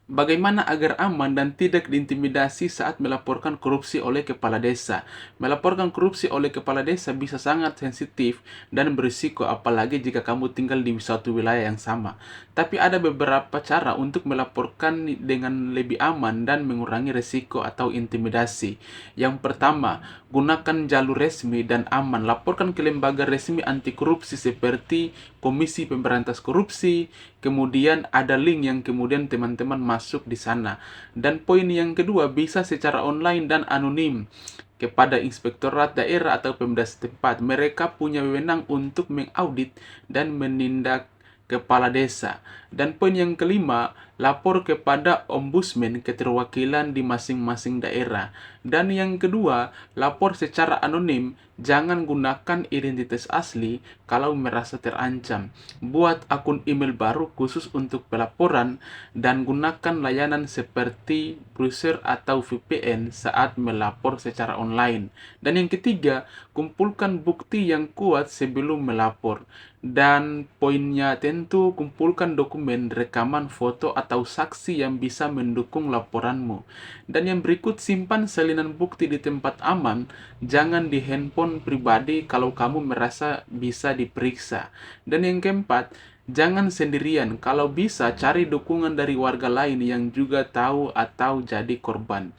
Bagaimana agar aman dan tidak diintimidasi saat melaporkan korupsi oleh kepala desa? Melaporkan korupsi oleh kepala desa bisa sangat sensitif dan berisiko, apalagi jika kamu tinggal di suatu wilayah yang sama. Tapi ada beberapa cara untuk melaporkan dengan lebih aman dan mengurangi risiko atau intimidasi. Yang pertama, gunakan jalur resmi dan aman. Laporkan ke lembaga resmi anti korupsi seperti Komisi Pemberantas Korupsi. Kemudian ada link yang kemudian teman-teman masuk di sana. Dan poin yang kedua, bisa secara online dan anonim kepada inspektorat daerah atau pemda setempat. Mereka punya wewenang untuk mengaudit dan menindak kepala desa. Dan poin yang kelima, lapor kepada ombudsman keterwakilan di masing-masing daerah. Dan yang kedua, lapor secara anonim. Jangan gunakan identitas asli kalau merasa terancam. Buat akun email baru khusus untuk pelaporan dan gunakan layanan seperti browser atau VPN saat melapor secara online. Dan yang ketiga, kumpulkan bukti yang kuat sebelum melapor. Dan poinnya tentu kumpulkan dokumen, rekaman, foto, atau saksi yang bisa mendukung laporanmu. Dan yang berikut, simpan salinan bukti di tempat aman, jangan di handphone pribadi kalau kamu merasa bisa diperiksa. Dan yang keempat, jangan sendirian, kalau bisa cari dukungan dari warga lain yang juga tahu atau jadi korban.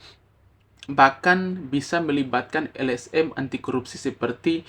Bahkan bisa melibatkan LSM anti korupsi seperti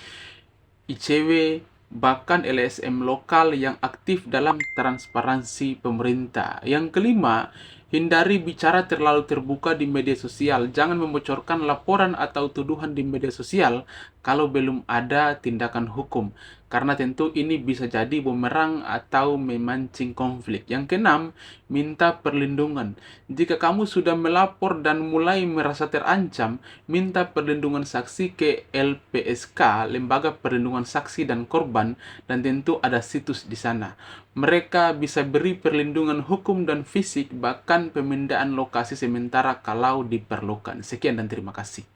ICW, bahkan LSM lokal yang aktif dalam transparansi pemerintah. Yang kelima, hindari bicara terlalu terbuka di media sosial. Jangan membocorkan laporan atau tuduhan di media sosial kalau belum ada tindakan hukum. Karena tentu ini bisa jadi bumerang atau memancing konflik. Yang keenam, minta perlindungan. Jika kamu sudah melapor dan mulai merasa terancam, minta perlindungan saksi ke LPSK, Lembaga Perlindungan Saksi dan Korban, dan tentu ada situs di sana. Mereka bisa beri perlindungan hukum dan fisik, bahkan pemindaan lokasi sementara kalau diperlukan. Sekian dan terima kasih.